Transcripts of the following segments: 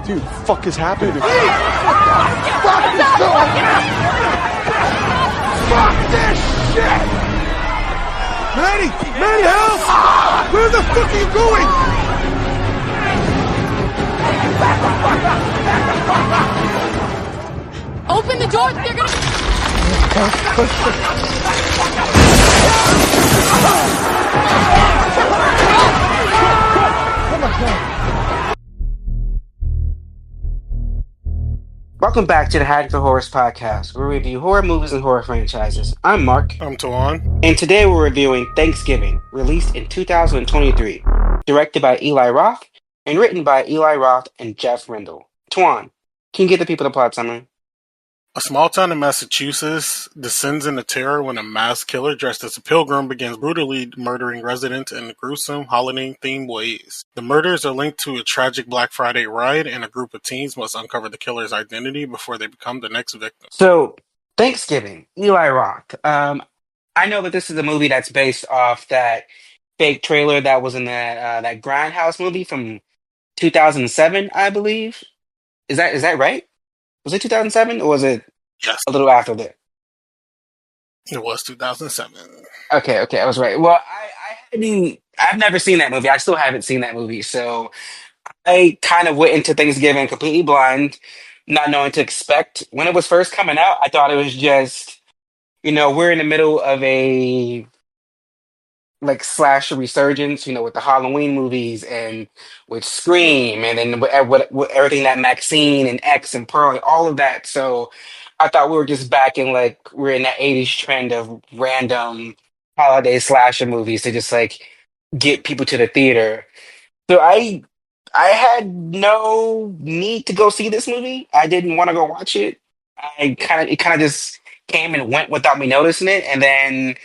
Dude, fuck is happening? Fuck is going on? Fuck this shit! Manny, help! Where the fuck are you going? Open the door, they're gonna... Welcome back to the Hack the Horrors podcast, where we review horror movies and horror franchises. I'm Mark. I'm Tawan. And today we're reviewing Thanksgiving, released in 2023, directed by Eli Roth, and written by Eli Roth and Jeff Rendell. Tawan, can you get the people the plot summary? A small town in Massachusetts descends into terror when a masked killer dressed as a pilgrim begins brutally murdering residents in gruesome, holiday-themed ways. The murders are linked to a tragic Black Friday riot, and a group of teens must uncover the killer's identity before they become the next victim. So, Thanksgiving, Eli Roth. I know that this is a movie that's based off that fake trailer that was in that Grindhouse movie from 2007, I believe. Is that right? Was it 2007 or was it Yes, a little after that? it was 2007. Okay, I was right. Well, I've never seen that movie. I still haven't seen that movie. So I kind of went into Thanksgiving completely blind, not knowing what to expect. When it was first coming out, I thought it was just, we're in the middle of a like slasher resurgence, with the Halloween movies and with Scream, and then with everything that Maxine and X and Pearl, all of that. So I thought we were just back in like we're in that '80s trend of random holiday slasher movies to just like get people to the theater. So I had no need to go see this movie. I didn't want to go watch it. It kind of just came and went without me noticing it, and then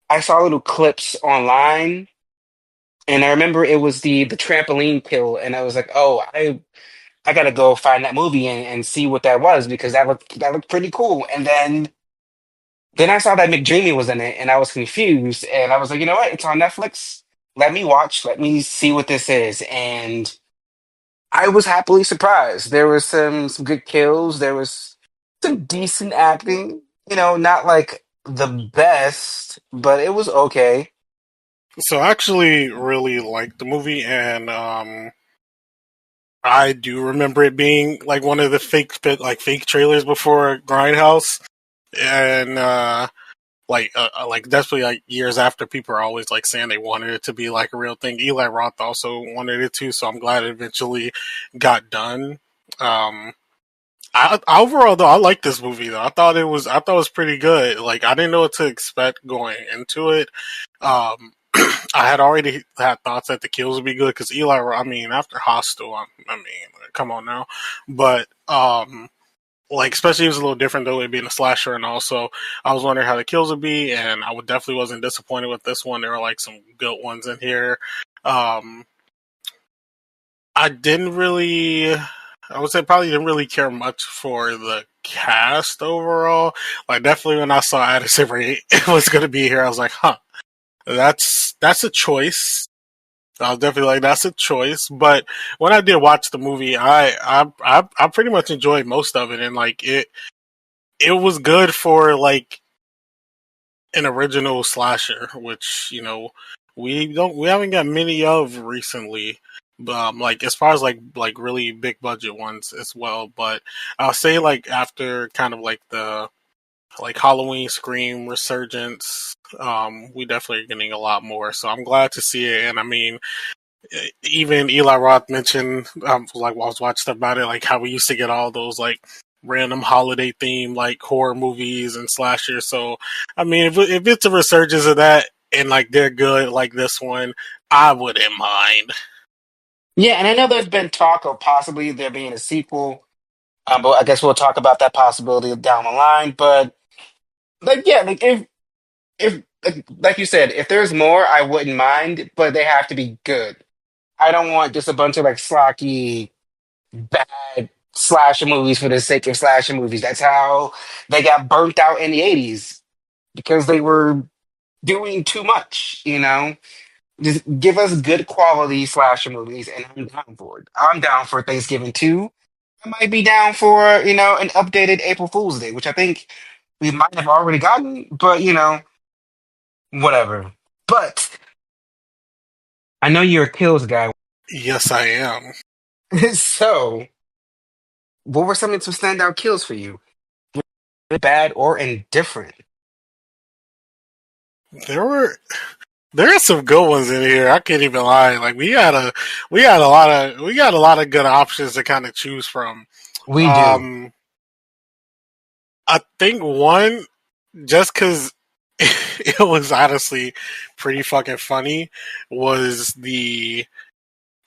I saw little clips online, and I remember it was the trampoline kill, and I was like, oh, I gotta go find that movie and see what that was because that looked pretty cool. And then I saw that McDreamy was in it, and I was confused, and I was like, you know what? It's on Netflix. Let me watch. Let me see what this is, and I was happily surprised. There was some good kills. There was some decent acting. Not like the best, but it was okay. So I actually really liked the movie, and I do remember it being like one of the fake trailers before Grindhouse, and like definitely like years after, people are always like saying they wanted it to be like a real thing. Eli Roth also wanted it to, so I'm glad it eventually got done. Overall though, I like this movie though. I thought it was pretty good. Like I didn't know what to expect going into it. I had already had thoughts that the kills would be good because I mean, after Hostel, I mean, come on now, but like especially it was a little different though, it being a slasher, and also I was wondering how the kills would be, and I would definitely wasn't disappointed with this one. There were like some good ones in here. Um, I didn't really, I would say probably didn't really care much for the cast overall. Like definitely when I saw Addison Rae was going to be here, I was like, huh, that's a choice. I was definitely like, that's a choice. But when I did watch the movie, I pretty much enjoyed most of it, and like it was good for like an original slasher, which we haven't got many of recently. Like as far as like really big budget ones as well. But I'll say like after kind of like the like Halloween Scream resurgence, we definitely are getting a lot more. So I'm glad to see it. And I mean, even Eli Roth mentioned, like while I was watching stuff about it, like how we used to get all those like random holiday theme like horror movies and slashers. So I mean, if it's a resurgence of that and like they're good like this one, I wouldn't mind. Yeah, and I know there's been talk of possibly there being a sequel, but I guess we'll talk about that possibility down the line. But like, yeah, like if like you said, if there's more, I wouldn't mind, but they have to be good. I don't want just a bunch of like slocky, bad slasher movies for the sake of slasher movies. That's how they got burnt out in the '80s because they were doing too much. Just give us good quality slasher movies, and I'm down for it. I'm down for Thanksgiving too. I might be down for, an updated April Fool's Day, which I think we might have already gotten, but whatever. But I know you're a kills guy. Yes, I am. So what were some standout kills for you? Bad or indifferent? There were there are some good ones in here. I can't even lie. Like we got a lot of good options to kind of choose from. We do. Um, I think one just because it was honestly pretty fucking funny was the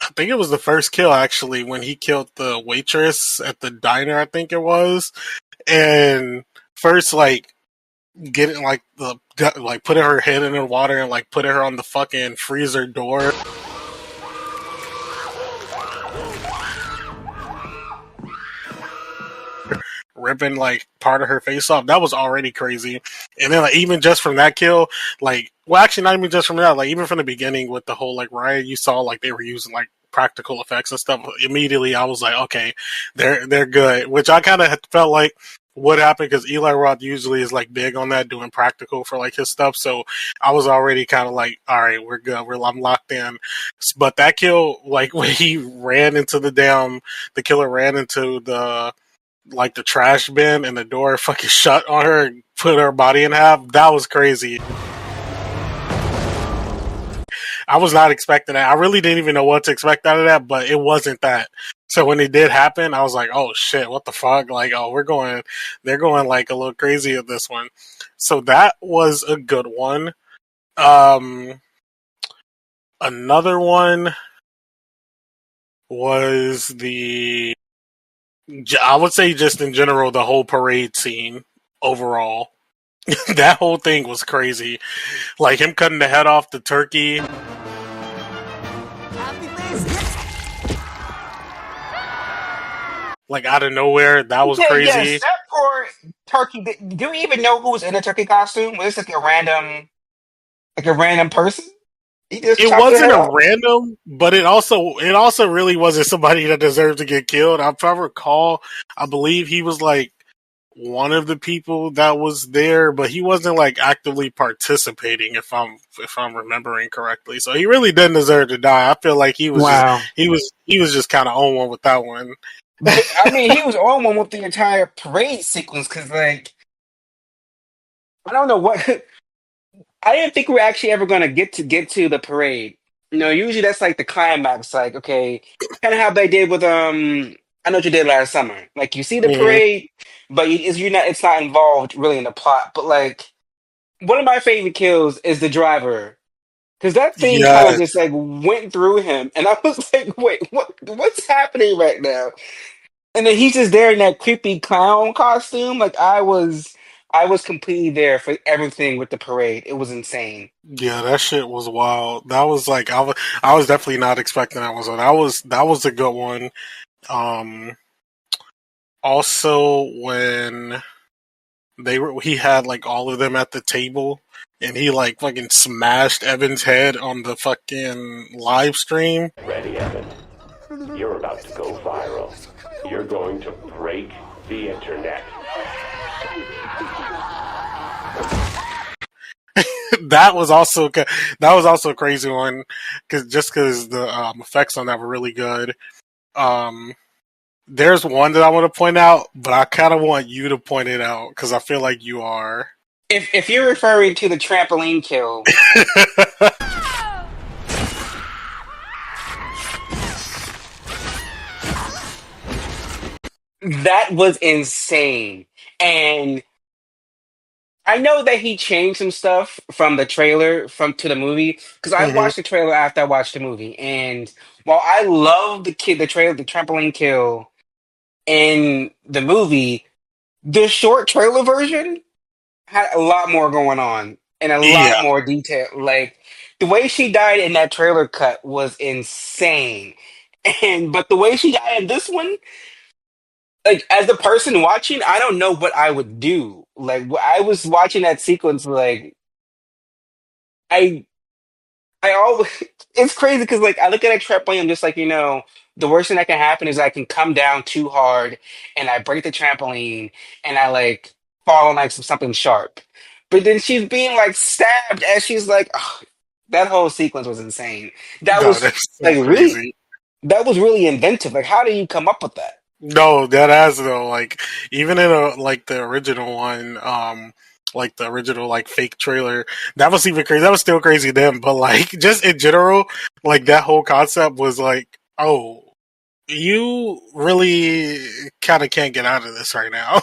I think it was the first kill actually when he killed the waitress at the diner. I think it was, and first like getting like the like putting her head in the water and like putting her on the fucking freezer door, ripping like part of her face off. That was already crazy. And then like even just from that kill, like well actually not even just from that, like even from the beginning with the whole like riot, you saw like they were using like practical effects and stuff. Immediately I was like, okay, they're good. Which I kind of felt like what happened because Eli Roth usually is like big on that doing practical for like his stuff. So I was already kind of like, all right, we're good. I'm locked in. But that kill, like when he ran into the killer ran into the trash bin and the door fucking shut on her and put her body in half. That was crazy. I was not expecting that. I really didn't even know what to expect out of that, but it wasn't that. So when it did happen, I was like, "Oh shit, what the fuck?" Like, "Oh, they're going like a little crazy at this one." So that was a good one. Um, Another one was I would say just in general the whole parade scene overall. That whole thing was crazy. Like him cutting the head off the turkey. Like out of nowhere, that was Yeah, yes, crazy. that poor turkey. Do we even know who was in a turkey costume? Was this like a random person? He just It chopped their wasn't head a off. random, but it also really wasn't somebody that deserved to get killed. If I recall, I believe he was like one of the people that was there, but he wasn't like actively participating if I'm remembering correctly. So he really didn't deserve to die. I feel like Wow. he was just kind of on one with that one. But I mean, he was on one with the entire parade sequence because, like, I don't know what. I didn't think we were actually ever going to get to the parade. Usually that's like the climax. Like, okay, kind of how they did with I know what you did last summer. Like, you see the Hmm. parade, but it's not involved really in the plot. But like, one of my favorite kills is the driver. Because that thing kind of Yes, just like went through him, and I was like, "Wait, what's happening right now?" And then he's just there in that creepy clown costume. Like I was completely there for everything with the parade. It was insane. yeah, that shit was wild. That was like I was definitely not expecting that one. So that was a good one. Um, Also when he had like all of them at the table and he like fucking smashed Evan's head on the fucking live stream. Ready, Evan. You're about to go viral. You're going to break the internet. That was also a crazy one because the effects on that were really good. Um, there's one that I want to point out, but I kind of want you to point it out because I feel like you are. If you're referring to the trampoline kill, that was insane. And I know that he changed some stuff from the trailer from to the movie because I Hmm. watched the trailer after I watched the movie. And while I love the trampoline kill in the movie, the short trailer version had a lot more going on and a lot Yeah, more detail. Like the way she died in that trailer cut was insane. And but the way she died in this one, like as the person watching, I don't know what I would do. Like I was watching that sequence, like I I always it's crazy because like I look at a trampoline, I'm just like, the worst thing that can happen is I can come down too hard and I break the trampoline and I like fall on like something sharp. But then she's being like stabbed as she's like, ugh, that whole sequence was insane. That No, was that's so like really crazy. that was really inventive. Like, how do you come up with that? No, that has though. Like even in like the original one, like the original like fake trailer, that was even crazy. That was still crazy then, but like just in general, like that whole concept was like, oh, you really kind of can't get out of this right now.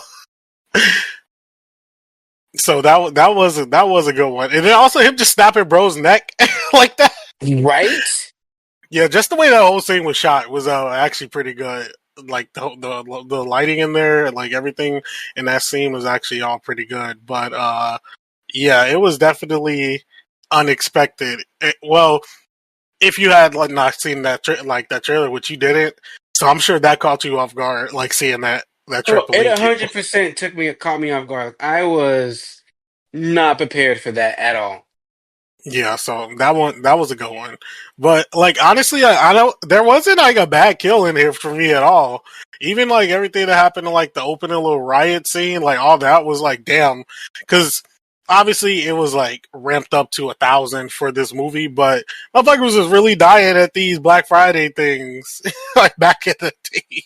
So that was a good one, and then also him just snapping bro's neck like that. Right? Yeah, just the way that whole scene was shot was actually pretty good. Like the lighting in there, and like everything in that scene was actually all pretty good. But yeah, it was definitely unexpected. Well, if you had like not seen that trailer, which you didn't, so I'm sure that caught you off guard, like seeing that Oh, it trampoline kill. 100% caught me off guard. I was not prepared for that at all. Yeah, so that was a good one. But like honestly, I don't. There wasn't like a bad kill in here for me at all. Even like everything that happened in like the opening little riot scene, like all that was like damn, because obviously it was like ramped up to 1,000 for this movie, but motherfuckers was just really dying at these Black Friday things like back in the day,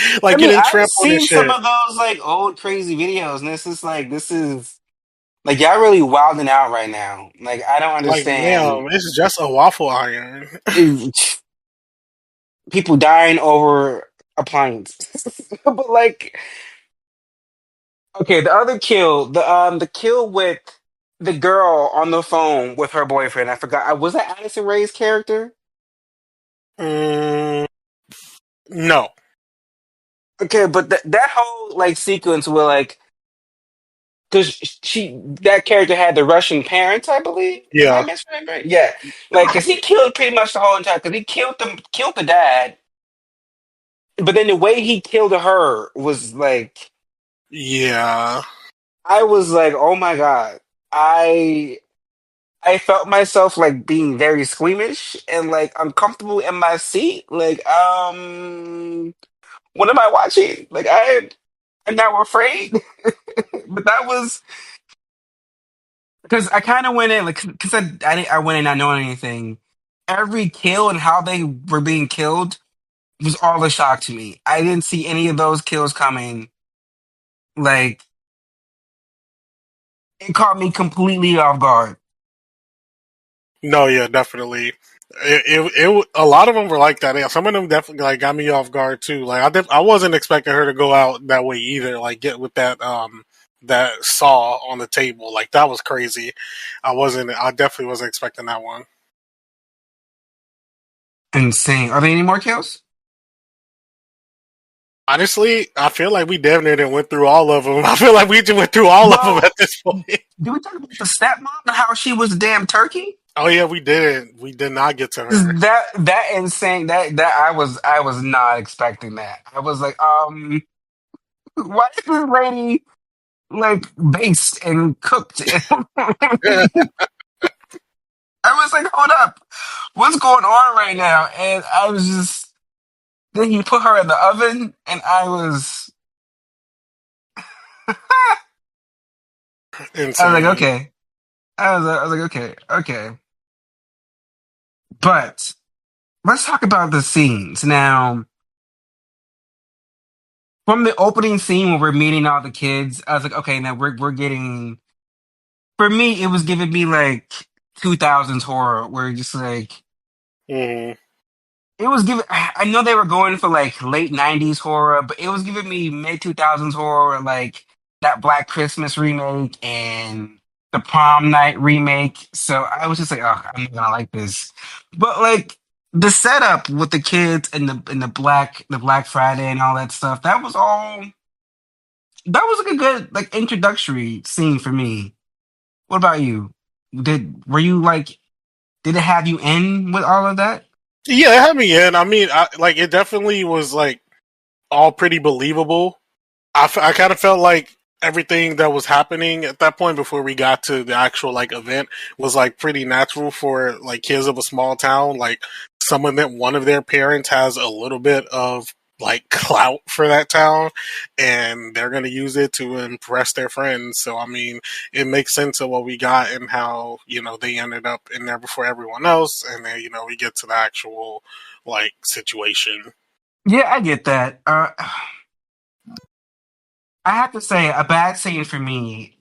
I like mean, getting I've trampled and seen some shit. of those like old crazy videos, and this is like y'all really wilding out right now. Like I don't Like understand damn, it's just a waffle iron. it- people dying over appliances. But like, okay, the other kill, the kill with the girl on the phone with her boyfriend. I forgot. Was that Addison Rae's character? Mm, no, Okay, but that whole like sequence where like because that character had the Russian parents, I believe. Am I yeah, misremembering? Yeah, like because he killed pretty much the whole entire. Because he killed the dad, but then the way he killed her was like, yeah. I was like, oh my god, I I felt myself like being very squeamish and like uncomfortable in my seat. Like, what am I watching? Like, I'm now afraid. But that was because I kind of went in like because I went in not knowing anything. Every kill and how they were being killed was all a shock to me. I didn't see any of those kills coming. Like it caught me completely off guard. No, yeah, definitely. A lot of them were like that. Yeah, some of them definitely like got me off guard too. Like I wasn't expecting her to go out that way either. Like get with that saw on the table. Like that was crazy. I definitely wasn't expecting that one. Insane. Are there any more kills? Honestly, I feel like we damn near done went through all of them. I feel like we just went through all of them Well, at this point. did we talk about the stepmom and how she was a damn turkey? Oh yeah, we didn't. We did not get to her. That insane that I was not expecting that. I was like, why is this lady like based and cooked? I was like, hold up, what's going on right now? And I was just then he put her in the oven, and I was like, Insane. okay. I was like, okay, okay. But let's talk about the scenes now. From the opening scene where we're meeting all the kids, I was like, okay, now we're getting. For me, it was giving me like 2000s horror, where just like Mm, it was giving. I know they were going for like late 90s horror, but it was giving me mid 2000s horror, like that Black Christmas remake and the Prom Night remake. So I was just like, oh, I'm not gonna like this. But like the setup with the kids and the Black Friday and all that stuff, that was like a good like introductory scene for me. What about you? Were you like did it have you in with all of that? yeah, it had me in. I mean, like it definitely was like all pretty believable. I kind of felt like everything that was happening at that point before we got to the actual like event was like pretty natural for like kids of a small town. Like some of them, one of their parents has a little bit of like clout for that town, and they're going to use it to impress their friends. So I mean, it makes sense of what we got and how they ended up in there before everyone else, and then we get to the actual like situation. Yeah, I get that. I have to say, a bad scene for me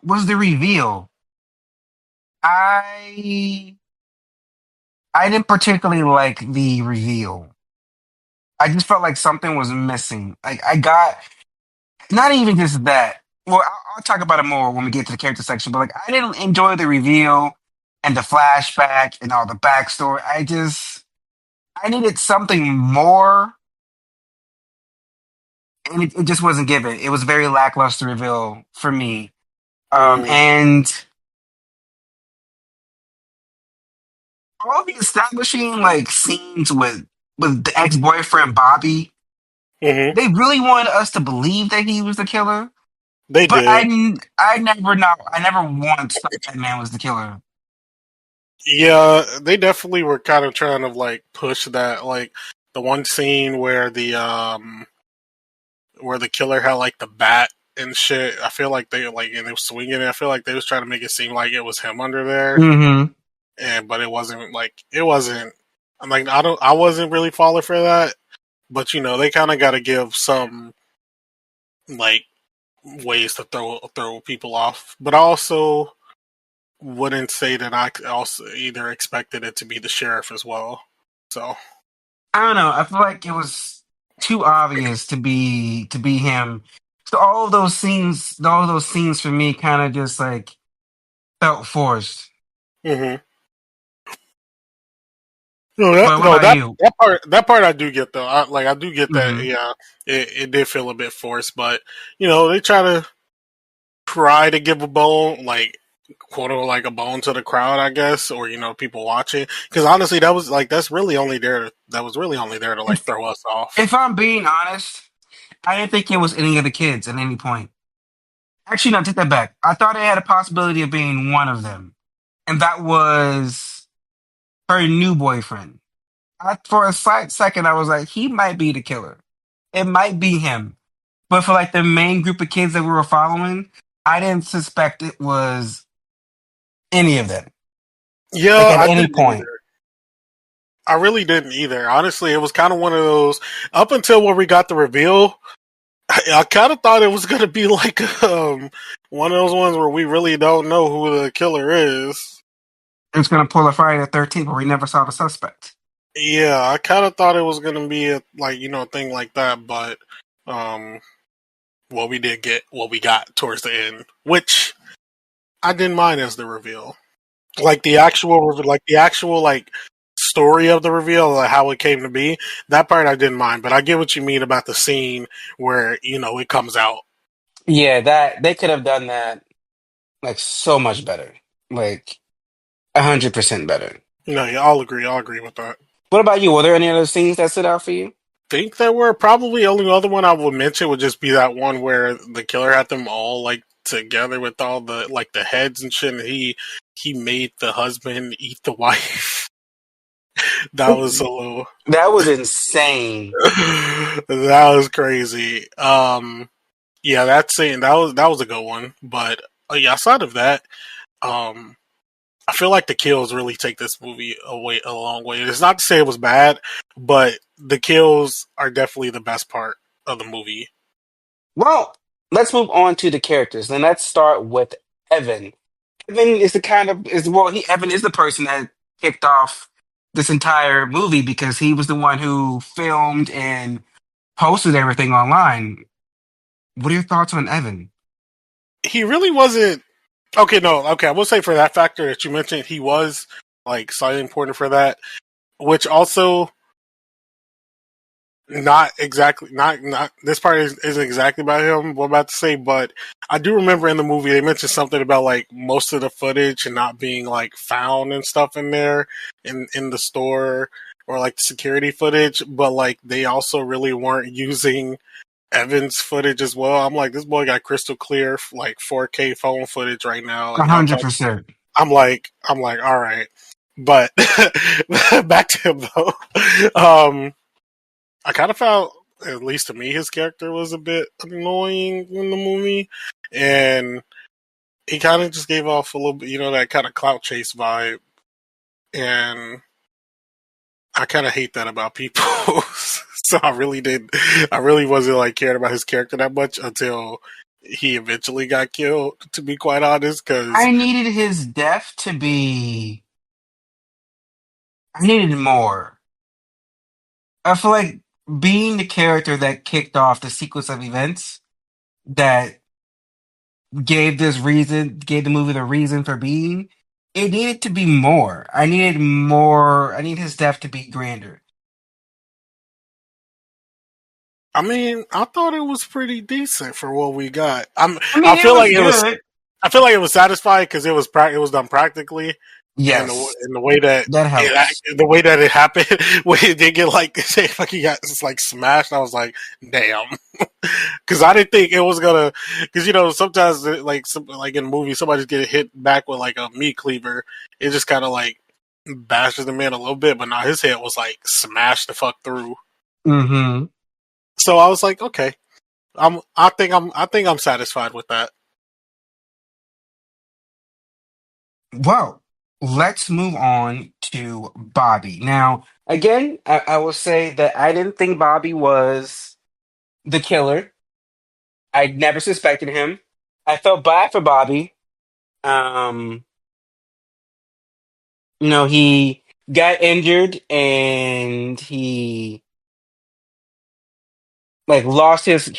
was the reveal. I I didn't particularly like the reveal. I just felt like something was missing. Like I got not even just that. Well, I'll talk about it more when we get to the character section. But like, I didn't enjoy the reveal and the flashback and all the backstory. I needed something more, and it just wasn't given. It was very lackluster reveal for me. Mm-hmm. And all the establishing like scenes with the ex boyfriend Bobby, Mm-hmm. they really wanted us to believe that he was the killer. They But did. I never once thought that man was the killer. Yeah, they definitely were kind of trying to like push that, like the one scene where the killer had like the bat and shit. I feel like they like and they were swinging it. I feel like they was trying to make it seem like it was him under there, Hmm. and but it wasn't. Like it wasn't. I'm like I wasn't really falling for that, but they kind of got to give some like ways to throw people off. But I also wouldn't say that I also either expected it to be the sheriff as well. So. I don't know. I feel like it was too obvious to be him. So all of those scenes for me kind of just like felt forced. Hmm. No, But what no, about you? that part I do get though. I do get that. Hmm. Yeah, it did feel a bit forced, but they try to give a bone, like quote unquote, like a bone to the crowd, I guess, or people watching. Because honestly, that's really only there. That was really only there to like If throw us off. if I'm being honest, I didn't think it was any of the kids at any point. Actually, no, take that back. I thought it had a possibility of being one of them, and that was her new boyfriend. For a slight second, I was like, he might be the killer. It might be him. But for like the main group of kids that we were following, I didn't suspect it was any of them. Like Yeah, at I any didn't point. either. I really didn't either. Honestly, it was kind of one of those up until when we got the reveal. I kind of thought it was going to be like one of those ones where we really don't know who the killer is. It was gonna pull a Friday the 13th, but we never saw the suspect. Yeah, I kind of thought it was going to be a thing like that, but um, what we did get, what we got towards the end, which I didn't mind as the reveal, like the actual like story of the reveal, like how it came to be. That part I didn't mind, but I get what you mean about the scene where it comes out. Yeah, that they could have done that like so much better. Like 100% better. No, yeah, I'll agree with that. What about you? Were there any other scenes that stood out for you? Think there were probably only other one I would mention would just be that one where the killer had them all like together with all the like the heads and shit, and he made the husband eat the wife. That was a little That was insane. that was crazy. Yeah, that scene that was a good one. But yeah, outside of that, um, I feel like the kills really take this movie away a long way. It's not to say it was bad, but the kills are definitely the best part of the movie. Well, let's move on to the characters. Then let's start with Evan. Evan is the kind of is well, he Evan is the person that kicked off this entire movie because he was the one who filmed and posted everything online. What are your thoughts on Evan? He really wasn't okay. No, okay. I will say for that factor that you mentioned, he was like slightly important for that, which also not exactly not this part isn't exactly about him. What I'm about to say, but I do remember in the movie they mentioned something about like most of the footage and not being like found and stuff in there in the store or like security footage, but like they also really weren't using Evans footage as well. I'm like, this boy got crystal clear like 4K phone footage right now, A and y'all hundred talk. percent. I'm like, all right, but back to him though. Um, I kind of felt, at least to me, his character was a bit annoying in the movie, and he kind of just gave off a little bit, that kind of clout chase vibe, and I kind of hate that about people. So I really wasn't like cared about his character that much until he eventually got killed. To be quite honest, because I needed his death to be. I needed more. I feel like being the character that kicked off the sequence of events that gave the movie the reason for being. It needed to be more. I needed more. I need his death to be grander. I mean, I thought it was pretty decent for what we got. I I mean, it feel like was it was. good. I feel like it was satisfying because it was done practically, and Yes, the way that that helps. the way that it happened, when it did get like say like he got just like smashed, I was like, damn, because I didn't think it was gonna. Because sometimes like in movies, somebody's getting hit back with like a meat cleaver, it just kind of like bashes the man a little bit, but now his head was like smashed the fuck through. Mm-hmm. So I was like, okay, I think I'm satisfied with that. Well, let's move on to Bobby. Now, again, I will say that I didn't think Bobby was the killer. I never suspected him. I felt bad for Bobby. Um, he got injured and he like lost his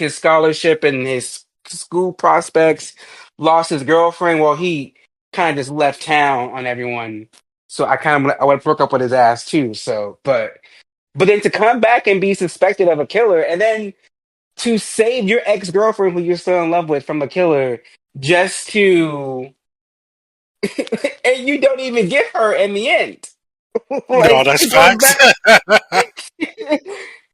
scholarship and his school prospects, lost his girlfriend. Well, he kind of just left town on everyone. So I would have broke up with his ass too. So, but then to come back and be suspected of a killer, and then to save your ex girlfriend who you're still in love with from a killer, just to and you don't even get her in the end. No, Like that's she goes facts. back.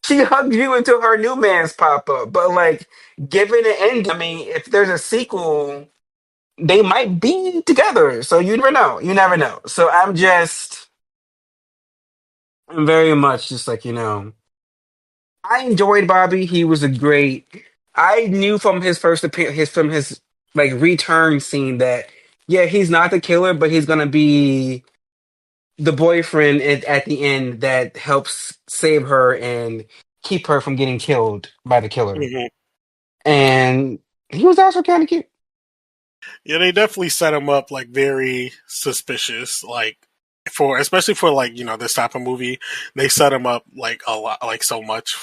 She hugs you until her new man's pop up. But like, given an end, I mean, if there's a sequel, they might be together. So you never know. You never know. So I'm very much just like, I enjoyed Bobby. He was a great. I knew from his first appearance, his like return scene that yeah, he's not the killer, but he's gonna be the boyfriend at the end that helps save her and keep her from getting killed by the killer. Mhm. And he was also kind of cute. Yeah, they definitely set him up like very suspicious, like for especially for like this type of movie. They set him up like a lot, like so much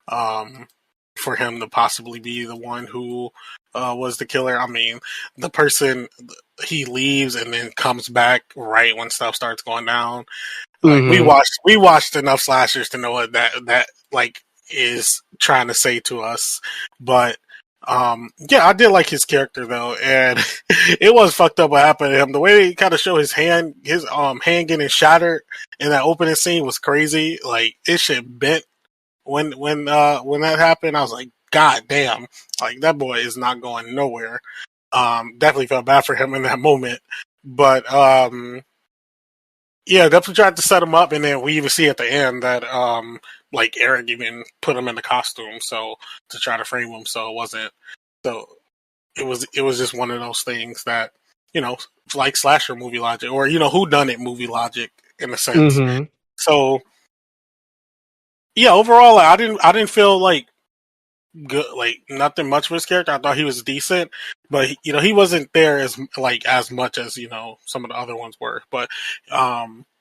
um for him to possibly be the one who was the killer. I mean, the person he leaves and then comes back right when stuff starts going down. Like Hmm. we watched enough slashers to know what that like is trying to say to us. But yeah, I did like his character though, and it was fucked up what happened to him. The way they kind of show his hand getting shattered in that opening scene was crazy. Like it shit bent when that happened. I was like, God damn, like that boy is not going nowhere. Definitely felt bad for him in that moment, but yeah, definitely tried to set him up, and then we even see at the end that like Eric even put him in the costume, so to try to frame him, so it wasn't. So it was just one of those things that you know, like slasher movie logic, or who done it movie logic in a sense. Hmm. So yeah, overall, like, I didn't feel like good, like nothing much for his character. I thought he was decent, but he wasn't there as much as some of the other ones were. But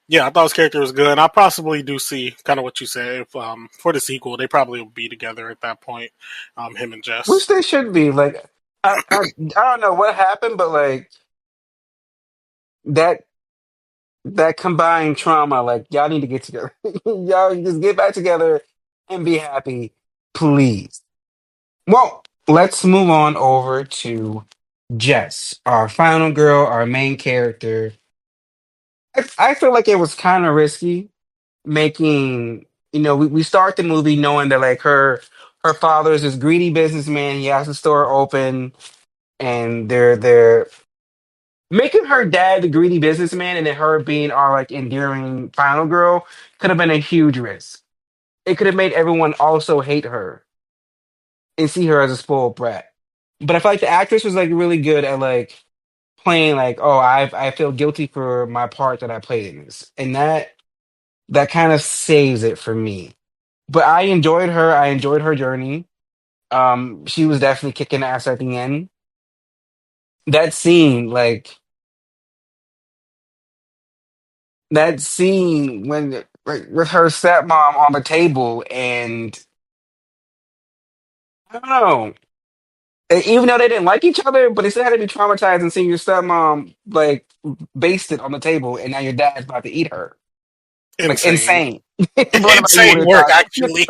yeah, I thought his character was good. And I possibly do see kind of what you said. If for the sequel, they probably will be together at that point. Him and Which Jess. they should be. Like, I don't know what happened, but like that that combined trauma, like y'all need to get together. Y'all just get back together and be happy, please. Well, let's move on over to Jess, our final girl, our main character. I feel like it was kind of risky making we start the movie knowing that like her Her father is this greedy businessman. He has the store open, and they're making her dad the greedy businessman, and then her being our like endearing final girl could have been a huge risk. It could have made everyone also hate her and see her as a spoiled brat. But I feel like the actress was like really good at like playing like, oh, I feel guilty for my part that I played in this, and that kind of saves it for me. But I enjoyed her. I enjoyed her journey. She was definitely kicking ass at the end. That scene, like that scene when like with her stepmom on the table, and I don't know. Even though they didn't like each other, but they still had to be traumatized and seeing your stepmom like basted on the table, and now your dad's about to eat her. Like Insane. insane. What about you? Insane Want to work, talk? actually.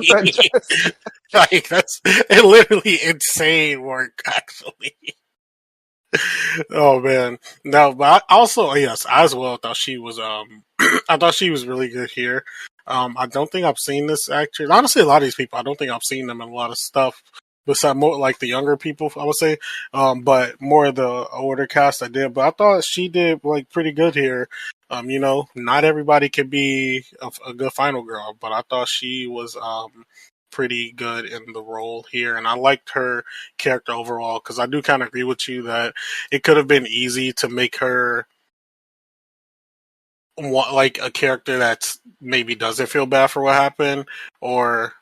Like, that's literally insane work, actually. Oh man, no, but I also, yes, I as well thought she was I thought she was really good here. I don't think I've seen this actress. Honestly, a lot of these people, I don't think I've seen them in a lot of stuff. Besides more like the younger people, I would say, but more of the older cast I did. But I thought she did like pretty good here. Not everybody can be a good final girl, but I thought she was pretty good in the role here, and I liked her character overall because I do kind of agree with you that it could have been easy to make her like a character that's maybe doesn't feel bad for what happened, or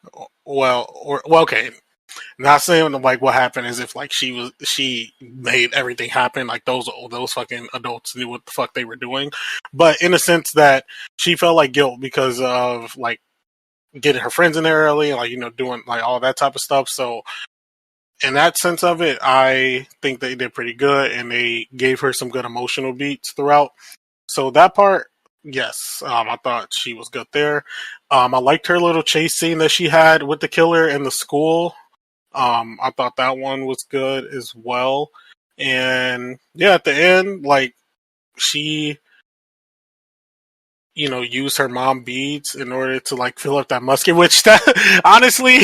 okay, not saying like what happened is if like she made everything happen, like those fucking adults knew what the fuck they were doing, but in a sense that she felt like guilt because of like getting her friends in there early, like doing like all that type of stuff. So in that sense of it, I think they did pretty good, and they gave her some good emotional beats throughout. So that part, yes, I thought she was good there. I liked her little chase scene that she had with the killer in the school. I thought that one was good as well. And yeah, at the end, like she, use her mom beads in order to like fill up that musket, which that honestly,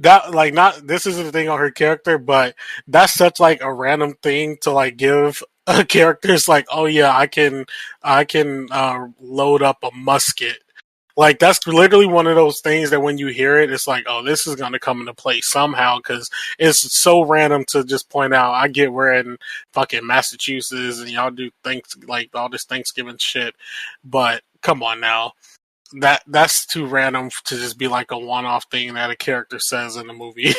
that like not this isn't the thing on her character, but that's such like a random thing to like give a character's like, oh yeah, I can load up a musket. Like that's literally one of those things that when you hear it, it's like, oh, this is gonna come into play somehow because it's so random to just point out. I get we're in fucking Massachusetts and y'all do things like all this Thanksgiving shit, but come on now, that's too random to just be like a one-off thing that a character says in the movie.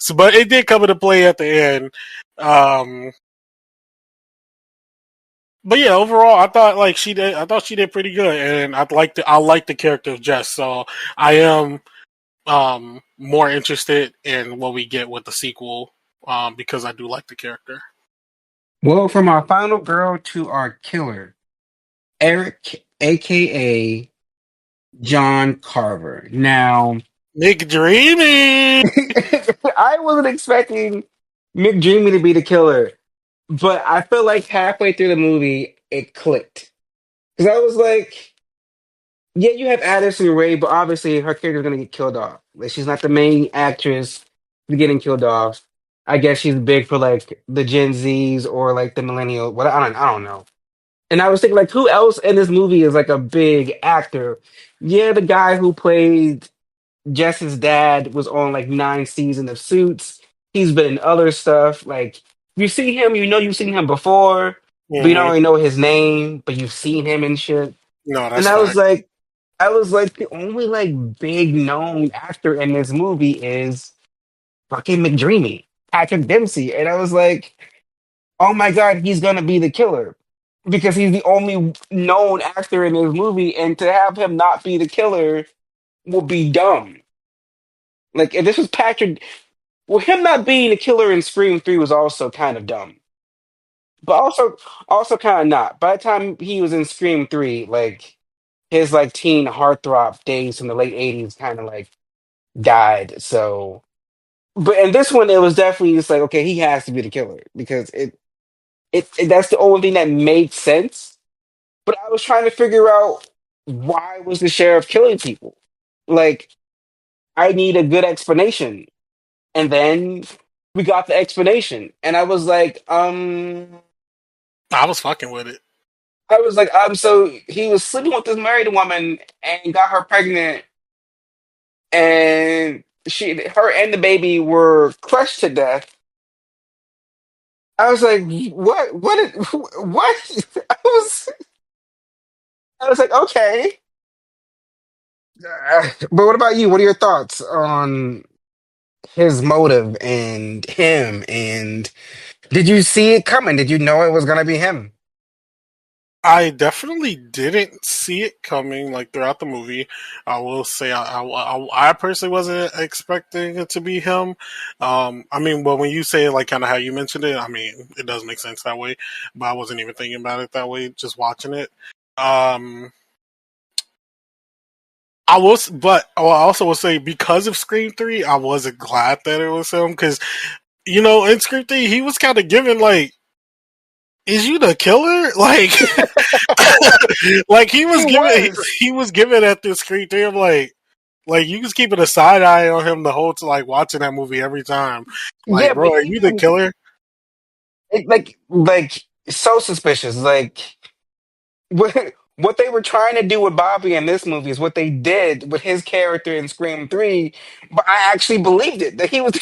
So, but it did come into play at the end. Um, but yeah, overall, I thought like she did. I thought she did pretty good, and I like the character of Jess. So I am more interested in what we get with the sequel because I do like the character. Well, from our final girl to our killer, Eric, aka John Carver. Now, McDreamy. I wasn't expecting McDreamy to be the killer, but I feel like halfway through the movie, it clicked. Because I was like, yeah, you have Addison Rae, but obviously her character's gonna get killed off. Like she's not the main actress getting killed off. I guess she's big for like the Gen Zs or like the millennial. What I don't know. And I was thinking like, who else in this movie is like a big actor? Yeah, the guy who played Jess's dad was on like 9 seasons of Suits. He's been in other stuff. Like you see him, you know you've seen him before, but you don't Mm-hmm. really know his name, but you've seen him and shit. No, And that's fact. I was like, the only like big known actor in this movie is fucking McDreamy, Patrick Dempsey. And I was like, oh my God, he's gonna be the killer. Because he's the only known actor in this movie, and to have him not be the killer will be dumb. Like if this was Patrick, well, him not being the killer in Scream 3 was also kind of dumb. But also kind of not. By the time he was in Scream 3, like his like teen heartthrob days from the late 80s kind of like died. So, but in this one, it was definitely just like, okay, he has to be the killer because that's the only thing that made sense. But I was trying to figure out why was the sheriff killing people? Like, I need a good explanation. And then we got the explanation. And I was fucking with it. so he was sleeping with this married woman and got her pregnant, and her and the baby were crushed to death. I was like, what? I was like, okay. But what about you? What are your thoughts on his motive and him? And did you see it coming? Did you know it was gonna be him? I definitely didn't see it coming like throughout the movie. I will say I personally wasn't expecting it to be him. I mean, but when you say it like kind of how you mentioned it, I mean, it does make sense that way. But I wasn't even thinking about it that way, just watching it. Um, but I also will say because of Scream 3, I wasn't glad that it was him because in Scream 3 he was kind of given like, is you the killer? Like, like he He was given was. he was given at this Scream 3. I'm like you was keeping a side eye on him the whole to like watching that movie every time. Like, Yeah, bro, but are you the even killer? like so suspicious. Like what they were trying to do with Bobby in this movie is what they did with his character in Scream 3, but I actually believed it that he was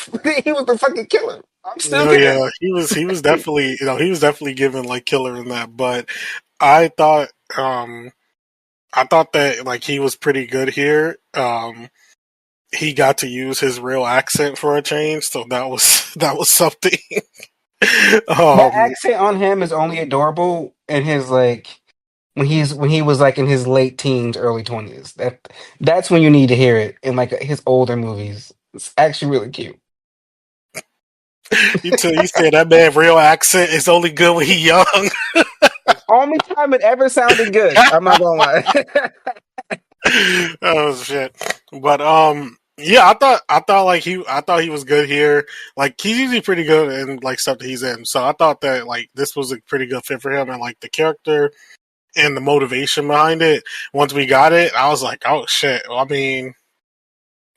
he was the fucking killer. I'm still No, here. yeah, he was definitely he was definitely given like killer in that. But I thought um I thought that like he was pretty good here. He got to use his real accent for a change, so that was that was something. That um, accent on him is only adorable in his like when he was like in his late teens, early 20s. That's when you need to hear it in like his older movies. It's actually really cute. you said that man real accent is only good when he young. Only time it ever sounded good. I'm not gonna lie. Oh shit! But yeah, I thought like I thought he was good here. Like he's usually pretty good in like stuff that he's in. So I thought that like this was a pretty good fit for him, and like the character and the motivation behind it. Once we got it, I was like, oh shit! Well, I mean,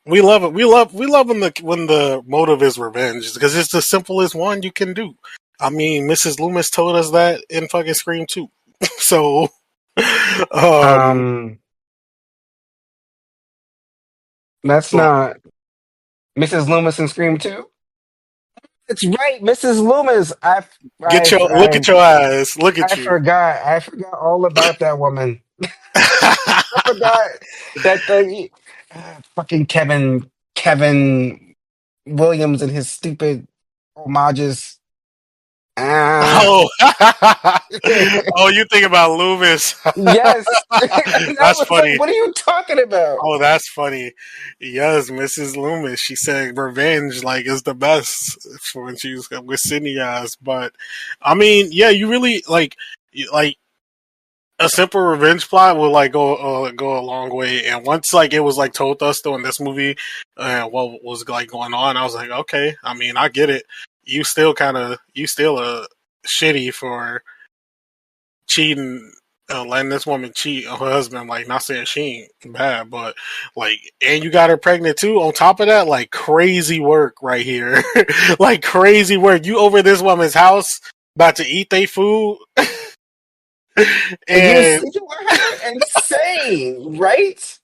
we love it. We love when the motive is revenge because it's the simplest one you can do. I mean, Mrs. Loomis told us that in fucking Scream 2. So, um, um, that's but not Mrs. Loomis in Scream 2. It's right, Mrs. Loomis. look at your eyes. Look at I you. forgot. I forgot all about that woman. I forgot that the fucking Kevin Williams and his stupid homages. Ah, Oh, oh, you think about Loomis? yes. And I That's was like, funny. what are you talking about? Oh, that's funny. Yes, Mrs. Loomis. She said revenge like is the best for when she was with Sydney eyes. But I mean, yeah, you really like a simple revenge plot will like go a long way. And once like it was like told us though in this movie, what was like going on, I was like, okay. I mean, I get it. You still shitty for cheating, letting this woman cheat on her husband. Like, not saying she ain't bad, but like, and you got her pregnant too. On top of that, like crazy work right here, like crazy work. You over this woman's house about to eat they food, And you're and sleeping with her? Insane, right?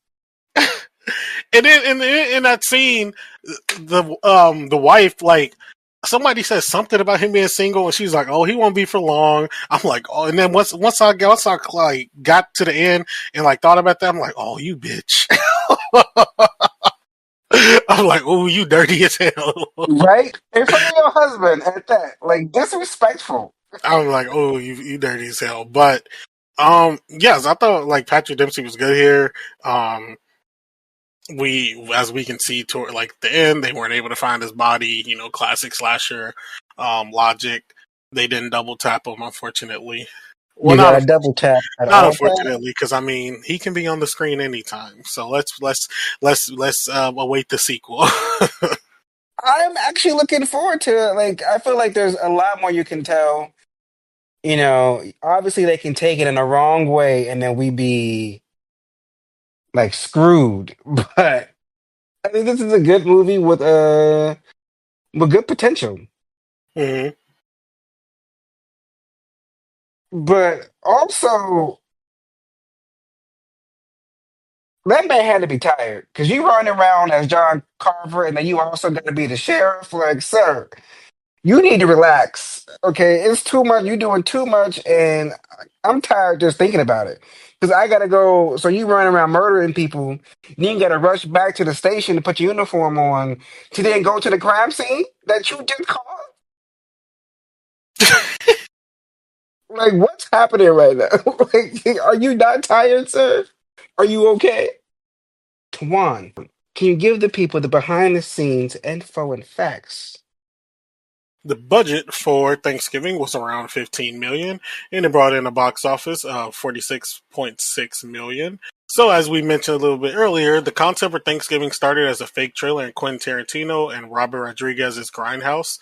and then in that scene, the wife like somebody says something about him being single, and she's like, "Oh, he won't be for long." I'm like, "Oh," and then once I like got to the end and like thought about that, I'm like, "Oh, you bitch." I'm like, "Oh, you dirty as hell." Right? In front of your husband at that. Like, disrespectful. I'm like, "Oh, you dirty as hell." But yes, I thought like Patrick Dempsey was good here. Um, as we can see toward like the end, they weren't able to find his body. Classic slasher logic. They didn't double tap him, unfortunately. Well, You got to double tap at not all times. unfortunately, because I mean he can be on the screen anytime. So let's await the sequel. I'm actually looking forward to it. Like, I feel like there's a lot more you can tell. Obviously they can take it in a wrong way and then we be like screwed. But I think this is a good movie with good potential. Hmm. But also, that man had to be tired because you running around as John Carver, and then you also got to be the sheriff. Like, sir, you need to relax. Okay, it's too much. You're doing too much, and I'm tired just thinking about it. Because I gotta go. So you running around murdering people, then you gotta rush back to the station to put your uniform on to then go to the crime scene that you just called. Like, what's happening right now? Like, are you not tired, sir? Are you okay? Twan, can you give the people the behind the scenes info and facts? The budget for Thanksgiving was around 15 million, and it brought in a box office of 46.6 million. So, as we mentioned a little bit earlier, the concept for Thanksgiving started as a fake trailer in Quentin Tarantino and Robert Rodriguez's Grindhouse.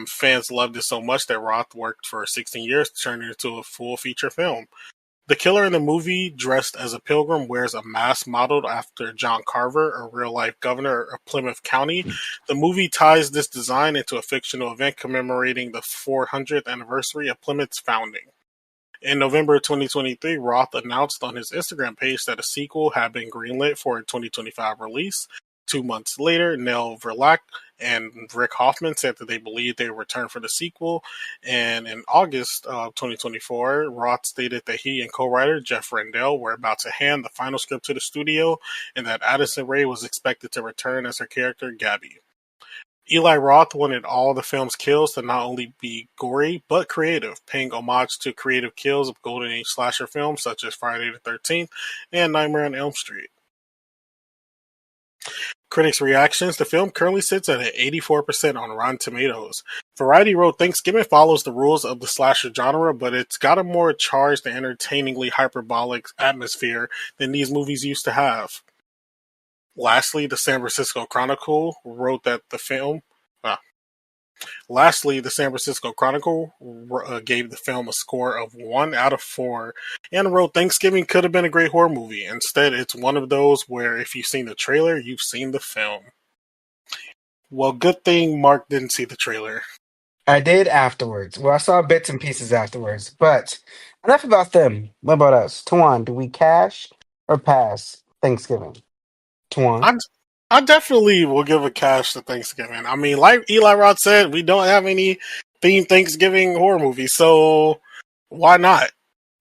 Fans loved it so much that Roth worked for 16 years to turn it into a full feature film. The killer in the movie, dressed as a pilgrim, wears a mask modeled after John Carver, a real life governor of Plymouth County. The movie ties this design into a fictional event commemorating the 400th anniversary of Plymouth's founding. In November 2023, Roth announced on his Instagram page that a sequel had been greenlit for a 2025 release. 2 months later, Nell Verlaque and Rick Hoffman said that they believed they would return for the sequel. And in August of 2024, Roth stated that he and co-writer Jeff Rendell were about to hand the final script to the studio and that Addison Rae was expected to return as her character, Gabby. Eli Roth wanted all the film's kills to not only be gory, but creative, paying homage to creative kills of Golden Age slasher films such as Friday the 13th and Nightmare on Elm Street. Critics' reactions: the film currently sits at an 84% on Rotten Tomatoes. Variety wrote, Thanksgiving follows the rules of the slasher genre, but it's got a more charged and entertainingly hyperbolic atmosphere than these movies used to have. Lastly, the San Francisco Chronicle wrote that the film. Uh, Lastly, the San Francisco Chronicle gave the film a score of 1 out of 4 and wrote Thanksgiving could have been a great horror movie. Instead, it's one of those where if you've seen the trailer, you've seen the film. Well, good thing Mark didn't see the trailer. I did afterwards. Well, I saw bits and pieces afterwards, but enough about them. What about us? Twan, do we cash or pass Thanksgiving? Twan. I, I definitely will give a cash to Thanksgiving. I mean, like Eli Roth said, we don't have any themed Thanksgiving horror movies, so why not?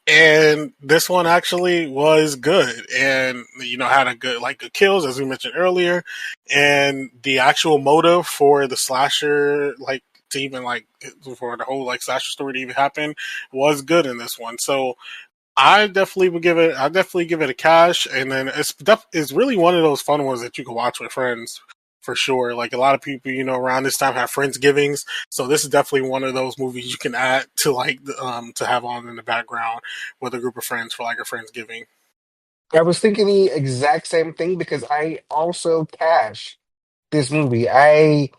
And this one actually was good, and had a good good kills as we mentioned earlier, and the actual motive for the slasher to even for the whole slasher story to even happen was good in this one. So I definitely give it a cash, and then it's really one of those fun ones that you can watch with friends for sure. Like a lot of people, around this time have Friendsgivings, so this is definitely one of those movies you can add to to have on in the background with a group of friends for a Friendsgiving. I was thinking the exact same thing because I also cash this movie. I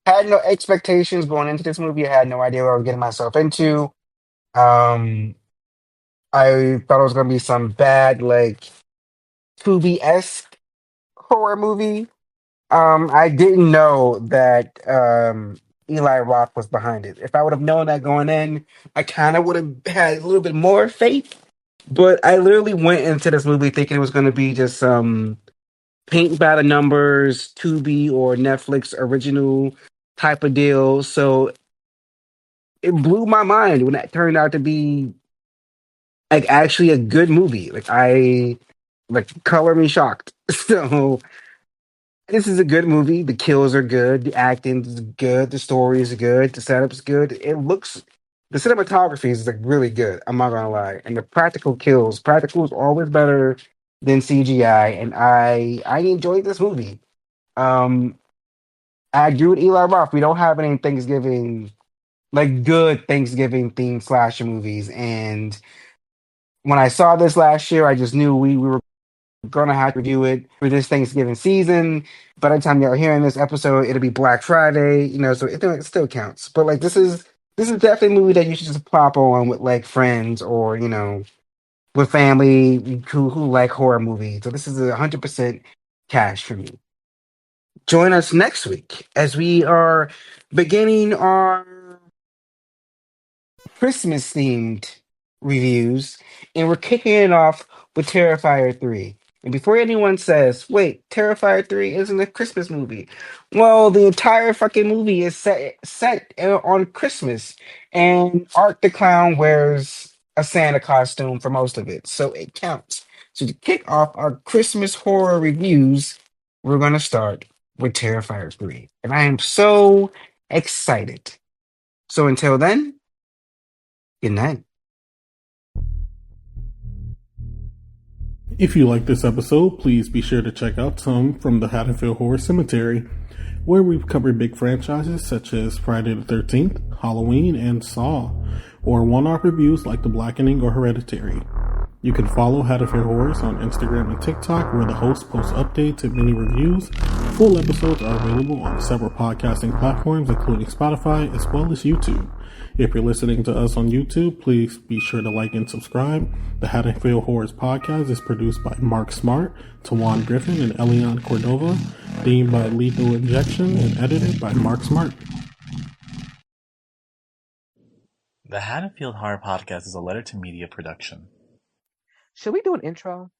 had no expectations going into this movie. I had no idea what I was getting myself into. Um, I thought it was gonna be some bad Tubi-esque horror movie. I didn't know that Eli Roth was behind it. If I would have known that going in, I kind of would have had a little bit more faith. But I literally went into this movie thinking it was going to be just some paint by the numbers, Tubi or Netflix original type of deal. So it blew my mind when that turned out to be actually a good movie. Color me shocked. So this is a good movie. The kills are good. The acting is good. The story is good. The setup's good. The cinematography is really good. I'm not gonna lie. And the practical is always better than CGI. And I enjoyed this movie. Um, I agree with Eli Roth. We don't have any Thanksgiving good Thanksgiving themed slasher movies. And when I saw this last year, I just knew we were gonna have to review it for this Thanksgiving season. By the time y'all hearing this episode, it'll be Black Friday, so it still counts. But this is definitely a movie that you should just pop on with friends or with family who like horror movies. So this is 100% cash for me. join us next week as we are beginning our Christmas themed reviews, and we're kicking it off with Terrifier 3. And before anyone says, wait, Terrifier 3 isn't a Christmas movie. Well, the entire fucking movie is set on Christmas, and Art the Clown wears a Santa costume for most of it, so it counts. So to kick off our Christmas horror reviews, we're going to start with Terrifier 3. And I am so excited. So until then, good night. If you like this episode, please be sure to check out some from the Haddonfield Horror Cemetery, where we've covered big franchises such as Friday the 13th, Halloween, and Saw, or one-off reviews like The Blackening or Hereditary. You can follow Haddonfield Horrors on Instagram and TikTok, where the host posts updates and mini reviews. Full episodes are available on several podcasting platforms, including Spotify, as well as YouTube. If you're listening to us on YouTube, please be sure to like and subscribe. The Haddonfield Horrors podcast is produced by Mark Smart, Tawan Griffin, and Elian Cordova, themed by Lethal Injection, and edited by Mark Smart. The Haddonfield Horror Podcast is a letter to media production. Should we do an intro?